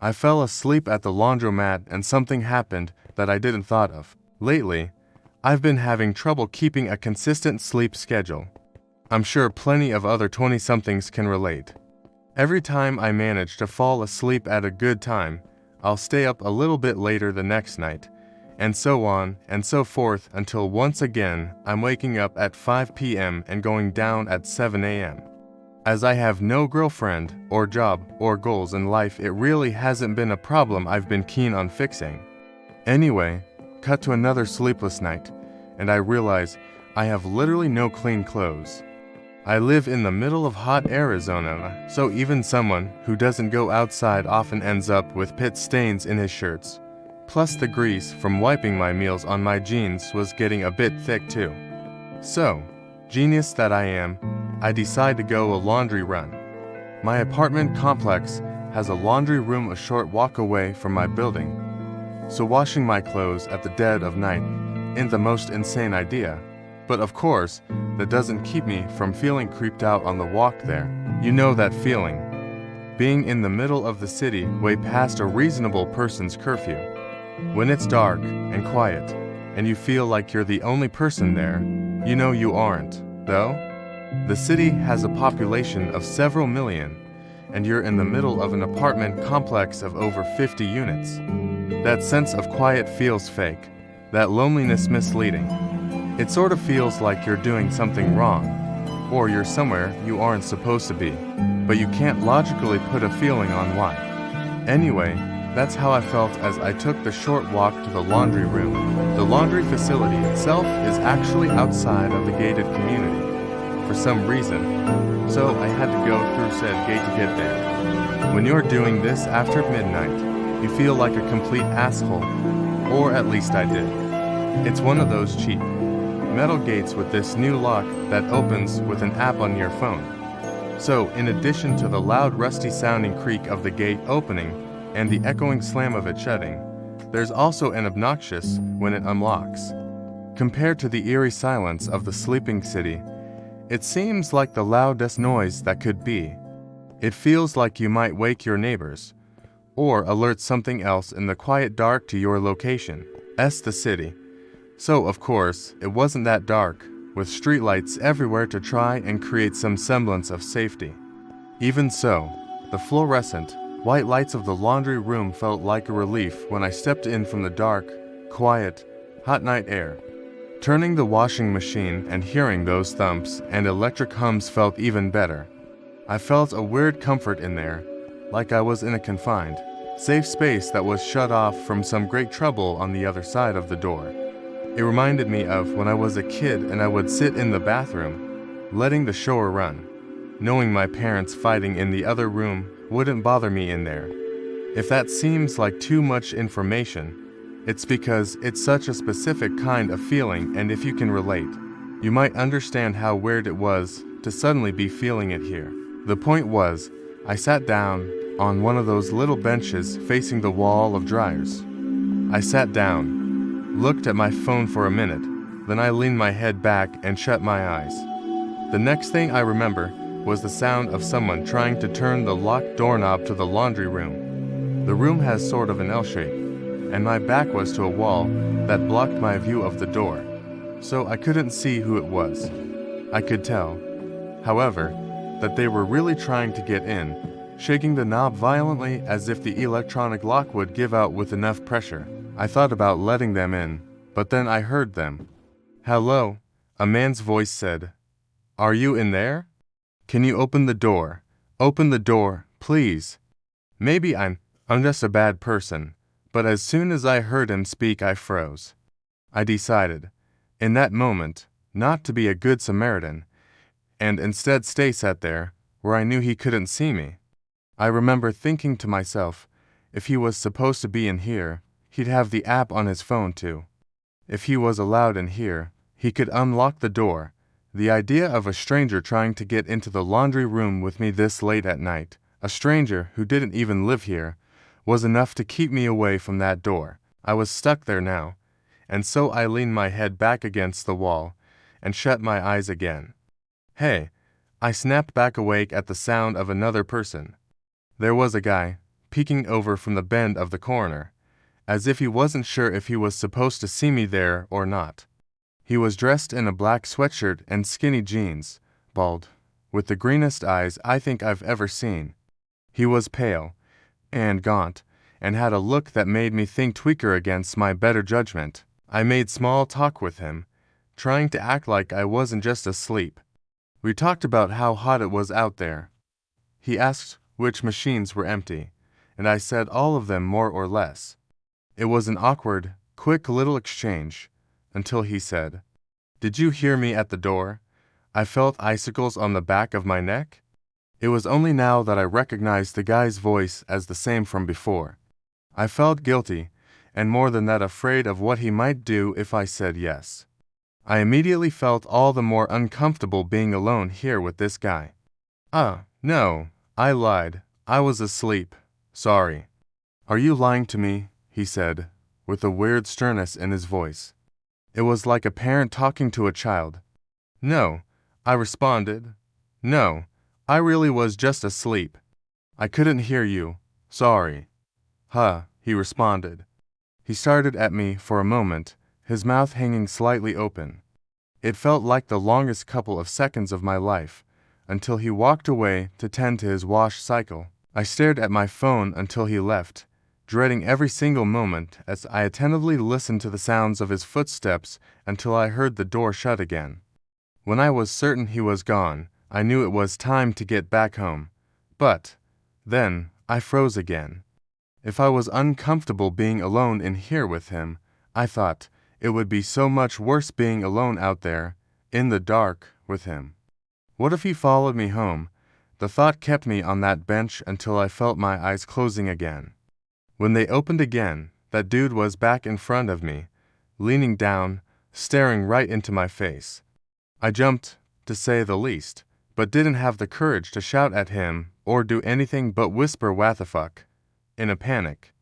I fell asleep at the laundromat and something happened that I didn't thought of. Lately, I've been having trouble keeping a consistent sleep schedule. I'm sure plenty of other 20-somethings can relate. Every time I manage to fall asleep at a good time, I'll stay up a little bit later the next night, and so on and so forth until once again I'm waking up at 5 p.m. and going down at 7 a.m. As I have no girlfriend or job or goals in life, it really hasn't been a problem I've been keen on fixing. Anyway, cut to another sleepless night, and I realize I have literally no clean clothes. I live in the middle of hot Arizona, so even someone who doesn't go outside often ends up with pit stains in his shirts. Plus the grease from wiping my meals on my jeans was getting a bit thick too. So, genius that I am, I decide to go a laundry run. My apartment complex has a laundry room a short walk away from my building, so washing my clothes at the dead of night isn't the most insane idea. But of course, that doesn't keep me from feeling creeped out on the walk there. You know that feeling. Being in the middle of the city way past a reasonable person's curfew. When it's dark and quiet, and you feel like you're the only person there, you know you aren't, though. The city has a population of several million, and you're in the middle of an apartment complex of over 50 units. That sense of quiet feels fake, that loneliness misleading. It sort of feels like you're doing something wrong, or you're somewhere you aren't supposed to be, but you can't logically put a feeling on why. Anyway, that's how I felt as I took the short walk to the laundry room. The laundry facility itself is actually outside of the gated community, for some reason, so I had to go through said gate to get there. When you're doing this after midnight, you feel like a complete asshole, or at least I did. It's one of those cheap metal gates with this new lock that opens with an app on your phone. So, in addition to the loud rusty sounding creak of the gate opening and the echoing slam of it shutting, there's also an obnoxious when it unlocks. Compared to the eerie silence of the sleeping city, it seems like the loudest noise that could be. It feels like you might wake your neighbors, or alert something else in the quiet dark to your location. The city. So, of course, it wasn't that dark, with streetlights everywhere to try and create some semblance of safety. Even so, the fluorescent, white lights of the laundry room felt like a relief when I stepped in from the dark, quiet, hot night air. Turning the washing machine and hearing those thumps and electric hums felt even better. I felt a weird comfort in there, like I was in a confined, safe space that was shut off from some great trouble on the other side of the door. It reminded me of when I was a kid and I would sit in the bathroom, letting the shower run, knowing my parents fighting in the other room wouldn't bother me in there. If that seems like too much information, it's because it's such a specific kind of feeling, and if you can relate, you might understand how weird it was to suddenly be feeling it here. The point was, I sat down on one of those little benches facing the wall of dryers. I sat down, looked at my phone for a minute, then I leaned my head back and shut my eyes. The next thing I remember was the sound of someone trying to turn the locked doorknob to the laundry room. The room has sort of an L shape, and my back was to a wall that blocked my view of the door, so I couldn't see who it was. I could tell, however, that they were really trying to get in, shaking the knob violently as if the electronic lock would give out with enough pressure. I thought about letting them in, but then I heard them. "Hello," a man's voice said. "Are you in there? Can you open the door? Open the door, please." Maybe I'm just a bad person, but as soon as I heard him speak I froze. I decided, in that moment, not to be a good Samaritan, and instead stay sat there, where I knew he couldn't see me. I remember thinking to myself, if he was supposed to be in here, he'd have the app on his phone too. If he was allowed in here, he could unlock the door. The idea of a stranger trying to get into the laundry room with me this late at night, a stranger who didn't even live here, was enough to keep me away from that door. I was stuck there now, and so I leaned my head back against the wall and shut my eyes again. "Hey," I snapped back awake at the sound of another person. There was a guy, peeking over from the bend of the corner, as if he wasn't sure if he was supposed to see me there or not. He was dressed in a black sweatshirt and skinny jeans, bald, with the greenest eyes I think I've ever seen. He was pale and gaunt, and had a look that made me think Tweaker against my better judgment. I made small talk with him, trying to act like I wasn't just asleep. We talked about how hot it was out there. He asked which machines were empty, and I said all of them more or less. It was an awkward, quick little exchange, until he said, "Did you hear me at the door? I felt icicles on the back of my neck." It was only now that I recognized the guy's voice as the same from before. I felt guilty, and more than that afraid of what he might do if I said yes. I immediately felt all the more uncomfortable being alone here with this guy. No, I lied. I was asleep. Sorry. "Are you lying to me?" he said, with a weird sternness in his voice. It was like a parent talking to a child. "No," I responded. "No, I really was just asleep. I couldn't hear you. Sorry." He responded. He stared at me for a moment, his mouth hanging slightly open. It felt like the longest couple of seconds of my life, until he walked away to tend to his wash cycle. I stared at my phone until he left, dreading every single moment as I attentively listened to the sounds of his footsteps until I heard the door shut again. When I was certain he was gone, I knew it was time to get back home. But then I froze again. If I was uncomfortable being alone in here with him, I thought it would be so much worse being alone out there, in the dark, with him. What if he followed me home? The thought kept me on that bench until I felt my eyes closing again. When they opened again, that dude was back in front of me, leaning down, staring right into my face. I jumped, to say the least, but didn't have the courage to shout at him or do anything but whisper "what the fuck" in a panic.